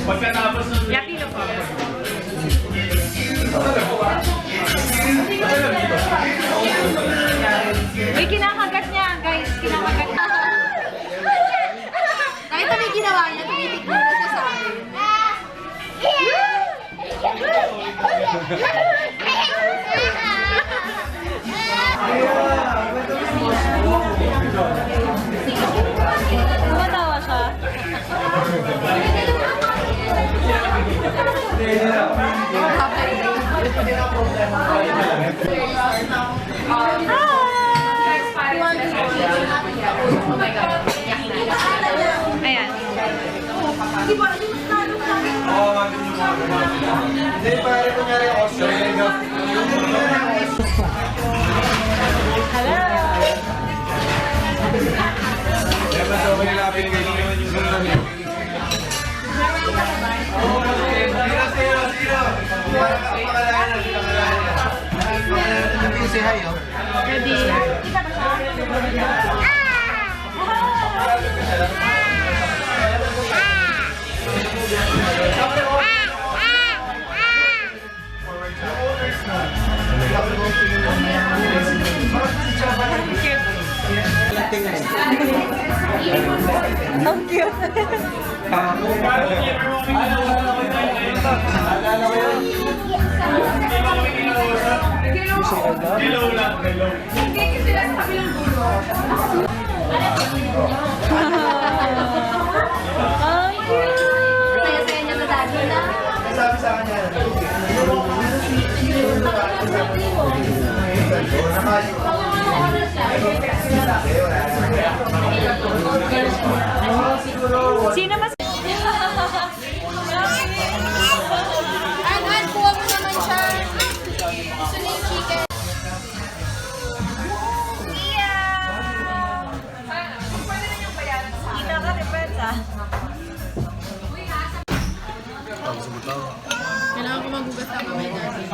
Pagkatapos ng... Yapilo po. May kinakagat niya, guys. Kinakagat niya. Kahit na may ginawa niya, tumitignan na siya sa akin. Tumatawa siya. Ayan. Hindi, pare ko niya rin ako. Hello! Kaya ba sa kanila pinigay niyo yung gano'n niyo? Ready? Ang cute. Hello lang, hello. Ang cute. Saya-saya niya sa daddy na. Sabi sa kanya. Sino mas... An, kuha mo naman siya. Gusto niya yung chicken. Kita ka, Repensa. Kailangan ko magugas na kamay natin.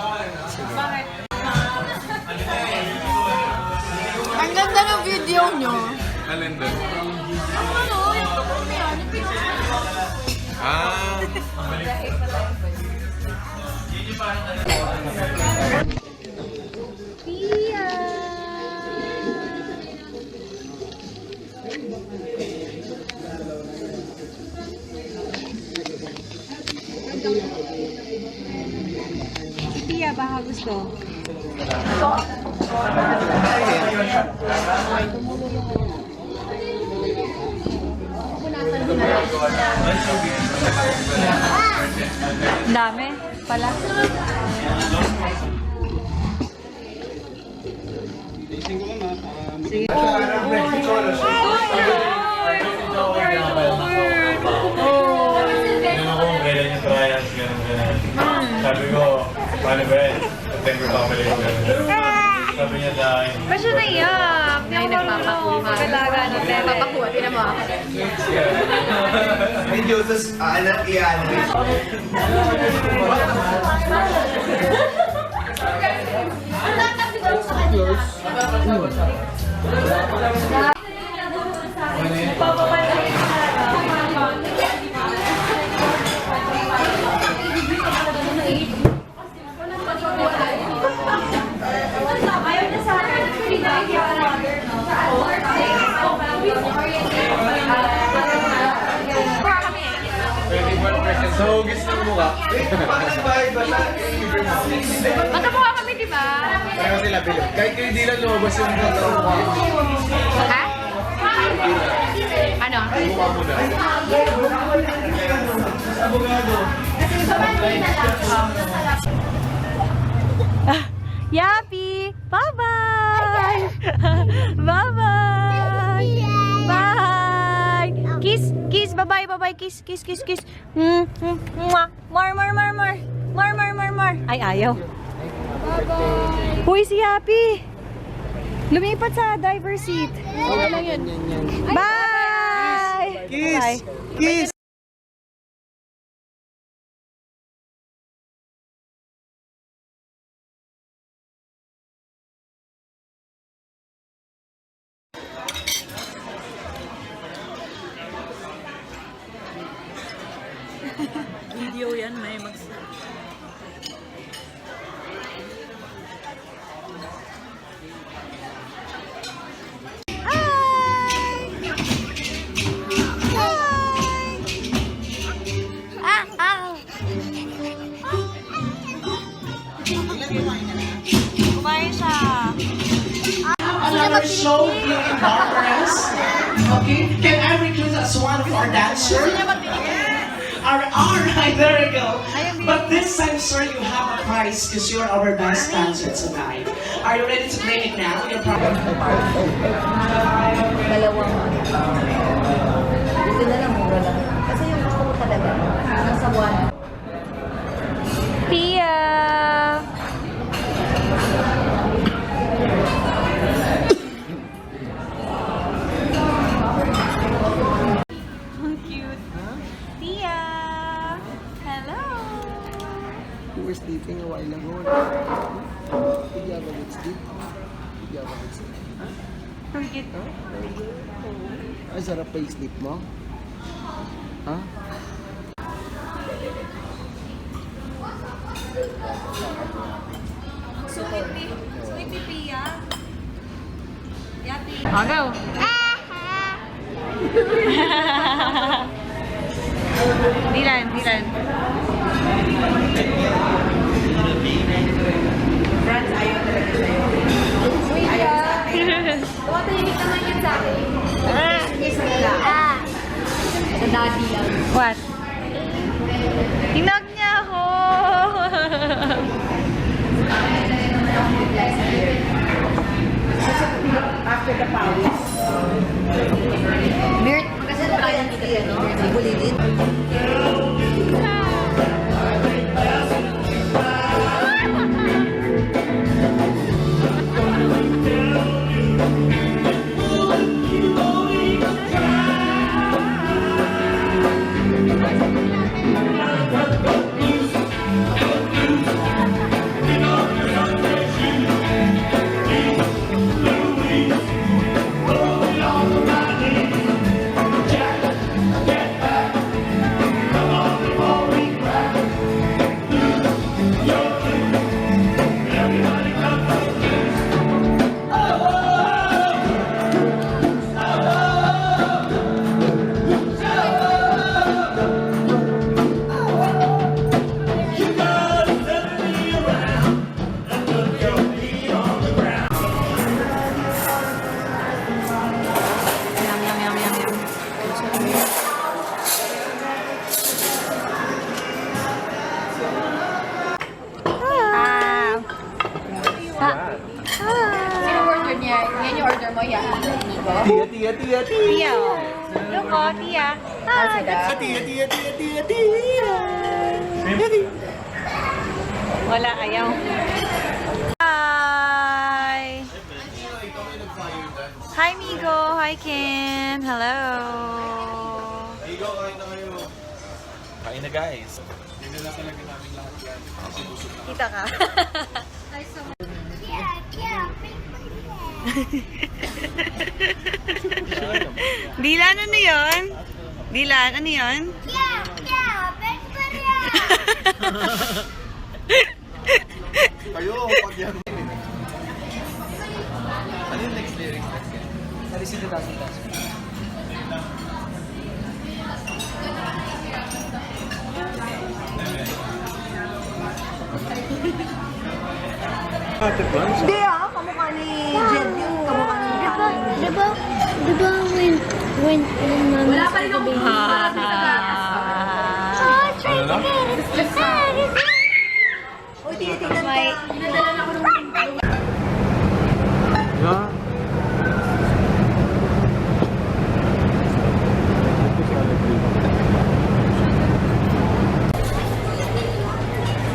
Bakit? Ang ganda ng video nyo. Alin doon? Ano, yung tukong niya. Yung pinaka- Ah! Pia, baka gusto. Dami pala. Tinanong ko kung kailan yung trials, gano'n. Sabi ko, paano ba yan? Attend ko family ko, gano'n. Sabi niya sa akin, Ba't siya naiyak? Hindi ako marunong mag-alaga ng tele. Papakuha, tinan mo ako. Medyo, tapos iyan. So, gusto mo mukha? Magkakuha kami, di ba? Pareho sila bilog. Kahit yung hindi lang lumabas yung mukha. Ha? Ano? Mukha mo na. Yappy! Bye-bye! Bye-bye! Bye! Kiss! Kiss! Bye-bye! Bye-bye! Kiss! Kiss! Kiss! Kiss! Mwah! More! More! More! More! More! More! More! More! Ay, ayaw. Bye-bye! Huy, si Yappy! Lumipat sa driver seat. Okay lang yun. Bye! Kiss! Kiss! Video yan, may mag... Kumain siya. Another show here in Barbaras. Okay, can I recruit as one of our dancers? Alright, there you go. But this time, sir, you have a prize because you're our best dancer tonight. Are you ready to claim it now? Your prize. Dalawang. Dito na lang, mura lang. Kasi yung gusto ko talaga, nasa buwan. Tia! Ang cute. Tia! Hello! You were sleeping a while ago. Did you have a good sleep? Did you have a good sleep? Ang cute. Ay, sarap pa yung sleep mo? Ha? Sweetie Pia. Yati. Oh, go. Dilan, Dilan. Friends, ayaw talaga sa'yo. Ayaw sa akin. Tumatahimik naman yun sa akin. Isa na lang. Sa daddy lang. What? Tinag niya ako. After the pawis. Beard, kasi kaya dito yan, no? Bulilid. Yum, yum, yum, yum, yum. Sino order niya? Yan yung order mo, yan. Tia, tia, tia, tia! Tia. Yung ko, Tia. Hi. Tia, tia, tia, tia, tia! Wala, ayaw. Hi! Hi, Migo! Hi, Ken! Hello! Igo, kain na kayo. Kain na guys. Kita ka. Dilan, ano yun? Dilan, ano yun? Kayo, pag yan. Ano yung next lyrics? Narisito tayo tayo. Hindi kamukha ni Jed yun. Kamukha ni Diba when Wala pa rin akong Ah. Ano na? Uy, tinitingnan ko. Pinadalan ako ng Ha?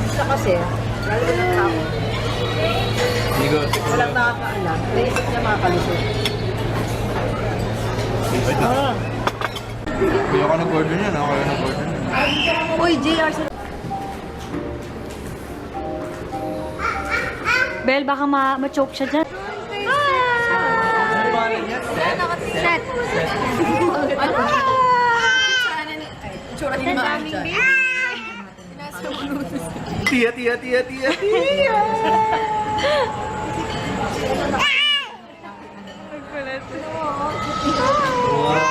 Isa kasi, lalo na ng tao. Igo. Walang nakakaalam. Naisip niya makakalusot. Wait lang. Kaya ka nag-order niya, ako kaya nag-order niya. Uy, JR. Bel, baka ma-choke siya dyan. Ano ba niya? Set? Set. itsura ni Maan dyan. Tia, tia, tia, tia, tia! Wow!